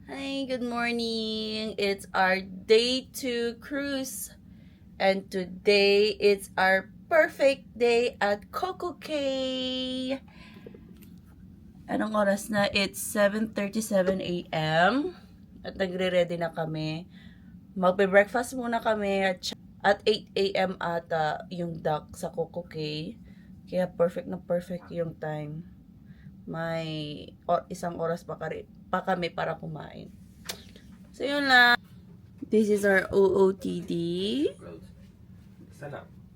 Hi, good morning. It's our day 2 cruise. And today it's our perfect day at Coco Cay. Anong oras na? It's 7:37 a.m. At nagre-ready na kami. Magbe-breakfast muna kami at 8 a.m. ata yung dock sa Coco Cay. Kaya perfect na perfect yung time. May isang oras pa kami para kumain. So yun lang. This is our OOTD.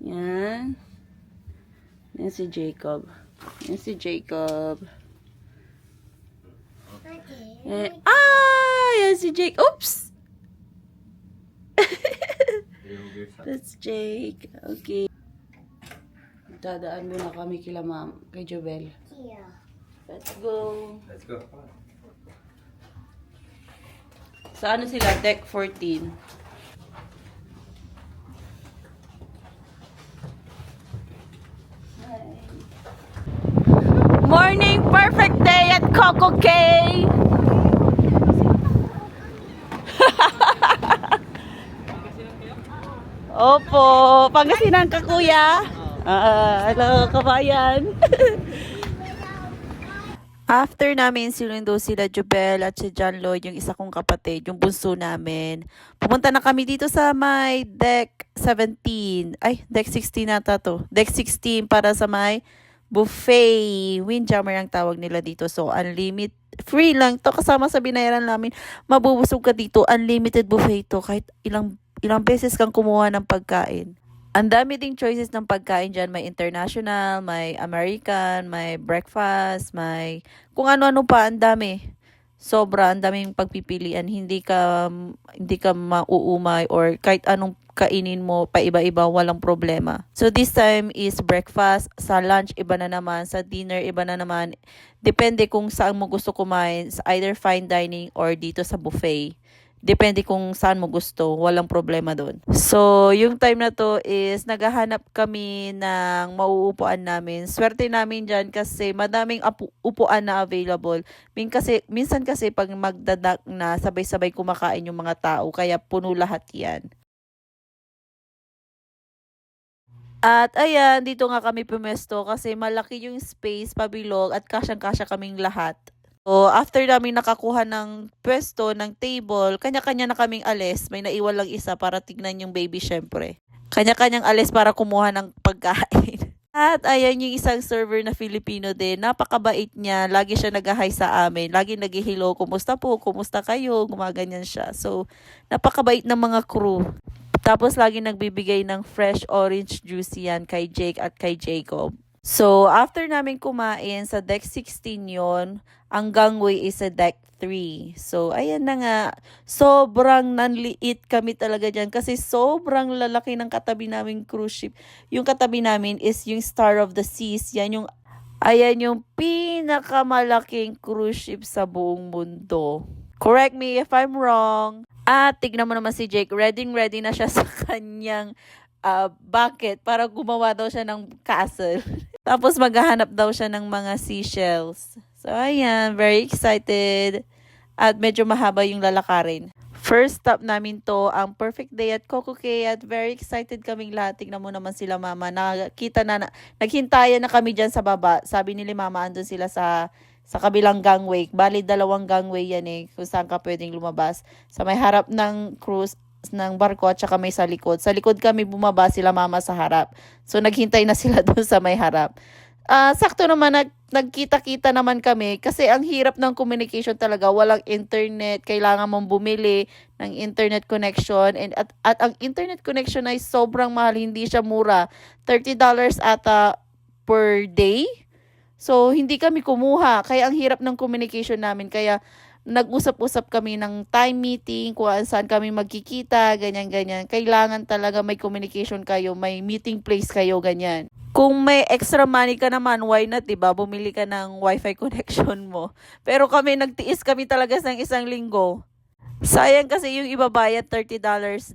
Yan. Yan si Jacob. Yan si Jacob. Yan si Jake. Oops! That's Jake. Okay. Dadaan muna kami kila ma'am, kay Jobel. Yeah. Let's go. Let's go. Sa ano sila? Deck 14. Morning! Perfect day at Coco Cay! Opo! Pangasinan ka, kuya? Hello, kabayan! After namin sinundo sila Jobel at si John Lloyd, yung isa kong kapatid, yung bunso namin, pumunta na kami dito sa may deck 17. Ay, deck 16 nata to. Deck 16 para sa may buffet. Windjammer ang tawag nila dito. So, unlimited. Free lang to. Kasama sa binayaran namin. Mabubusog ka dito. Unlimited buffet to. Kahit ilang beses kang kumuha ng pagkain. Ang dami ding choices ng pagkain dyan. May international, may American, may breakfast, may kung ano-ano pa. Ang dami. Sobra, ang daming pagpipilian. Hindi ka mauumay or kahit anong kainin mo, paiba-iba, walang problema. So this time is breakfast. Sa lunch, iba na naman. Sa dinner, iba na naman. Depende kung saan mo gusto kumain. Either fine dining or dito sa buffet. Depende kung saan mo gusto, walang problema doon. So, yung time na to is naghahanap kami ng mauupuan namin. Swerte namin dyan kasi madaming upuan na available. Minsan kasi pag magdadak na sabay-sabay kumakain yung mga tao, kaya puno lahat yan. At ayan, dito nga kami pumesto kasi malaki yung space, pabilog at kasyang-kasya kaming lahat. So, after namin nakakuha ng pwesto, ng table, kanya-kanya na kaming alis. May naiwan lang isa para tignan yung baby syempre. Kanya-kanyang alis para kumuha ng pagkain. At ayan yung isang server na Filipino din. Napakabait niya. Lagi siya nag-hi sa amin. Lagi nag-hello. Kumusta po? Kumusta kayo? Gumaganyan siya. So, napakabait ng mga crew. Tapos lagi nagbibigay ng fresh orange juice yan kay Jake at kay Jacob. So, after namin kumain sa deck 16 yon, ang gangway is sa deck 3. So, ayan na nga. Sobrang nanliit kami talaga dyan kasi sobrang lalaki ng katabi naming cruise ship. Yung katabi namin is yung Star of the Seas. Ayan yung pinakamalaking cruise ship sa buong mundo. Correct me if I'm wrong. At tignan mo naman si Jake, ready na siya sa kanyang bucket para gumawa daw siya ng castle. Tapos maghahanap daw siya ng mga seashells. So ayan, very excited. At medyo mahaba yung lalakarin. First stop namin to, ang perfect day at Coco Cay at very excited kaming lahat. Tignan mo naman sila mama. Naghintayan na kami dyan sa baba. Sabi nila mama, andun sila sa kabilang gangway. Bali, 2 gangway yan eh, kung saan ka pwedeng lumabas. Sa may harap ng cruise, ng barko at saka may sa likod. Sa likod kami bumaba, sila mama sa harap. So, naghintay na sila doon sa may harap. Sakto naman, nagkita-kita naman kami kasi ang hirap ng communication talaga. Walang internet, kailangan mong bumili ng internet connection. At ang internet connection ay sobrang mahal, hindi siya mura. $30 ata per day. So, hindi kami kumuha. Kaya ang hirap ng communication namin. Kaya nag-usap-usap kami ng time meeting, kung saan kami magkikita, ganyan-ganyan. Kailangan talaga may communication kayo, may meeting place kayo, ganyan. Kung may extra money ka naman, why not, diba? Bumili ka ng wifi connection mo. Pero nagtiis kami talaga ng 1 linggo. Sayang kasi yung iba bayad $30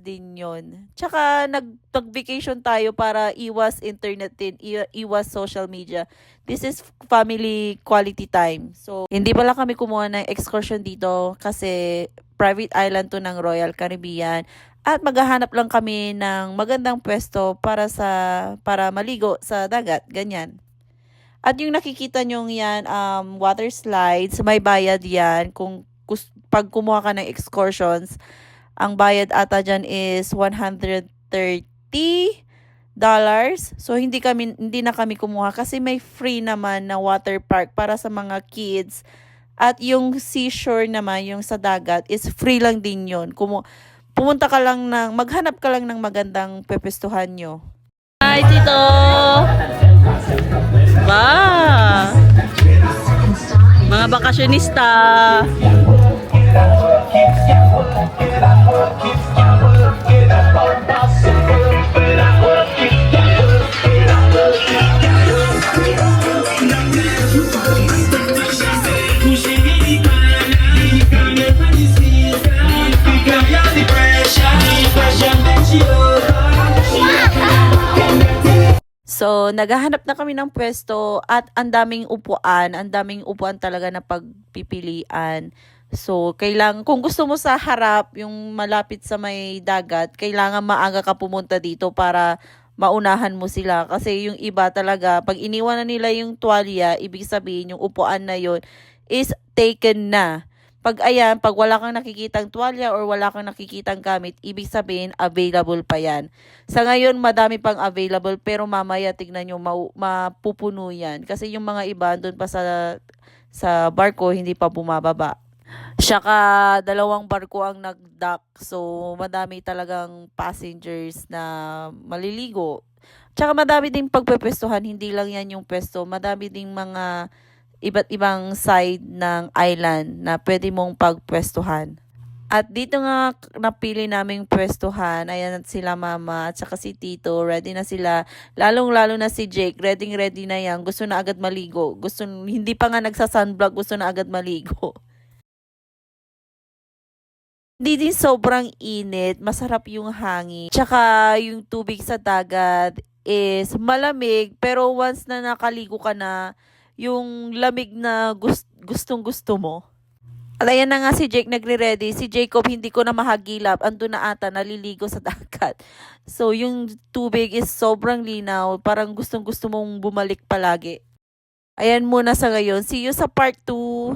din yon. Tsaka nag-vacation tayo para iwas internet din, iwas social media. This is family quality time. So, hindi pala kami kumuha ng excursion dito kasi private island to ng Royal Caribbean. At maghahanap lang kami ng magandang pwesto para maligo sa dagat, ganyan. At yung nakikita nyong yan, water slides, may bayad yan. Pag kumuha ka ng excursions, ang bayad ata dyan is $130. So, hindi na kami kumuha kasi may free naman na water park para sa mga kids. At yung seashore naman, yung sa dagat, is free lang din yun. Maghanap ka lang ng magandang pepestuhan nyo. Hi, Tito! Ba! Mga bakasyonista! So, naghahanap na kami ng pwesto at ang daming upuan talaga na pagpipilian. So, kung gusto mo sa harap, yung malapit sa may dagat, kailangan maaga ka pumunta dito para maunahan mo sila. Kasi yung iba talaga, pag iniwan na nila yung tuwalya, ibig sabihin yung upuan na yon is taken na. Pag wala kang nakikitang tuwalya or wala kang nakikitang gamit, ibig sabihin, available pa yan. Sa ngayon, madami pang available, pero mamaya tignan nyo, mapupuno yan. Kasi yung mga iba, doon pa sa barko, hindi pa bumababa. Saka 2 barko ang nag-dock, so madami talagang passengers na maliligo. Tsaka madami ding pagpepwestuhan, hindi lang yan yung pwesto, madami ding mga iba't ibang side ng island na pwede mong pagpwestuhan. At dito nga napili naming pwestuhan, ayan sila mama at saka si tito, ready na sila. Lalong-lalo na si Jake, ready na yan, gusto na agad maligo. Hindi pa nga nagsa-sunblock, gusto na agad maligo. Hindi din sobrang init, masarap yung hangin. Tsaka yung tubig sa dagat is malamig, pero once na nakaligo ka na, yung lamig na gustong-gusto mo. At ayan na nga si Jake nagre-ready. Si Jacob hindi ko na mahagilap. Ando na ata naliligo sa dagat. So yung tubig is sobrang linaw. Parang gustong-gusto mong bumalik palagi. Ayan muna sa ngayon. See you sa part 2.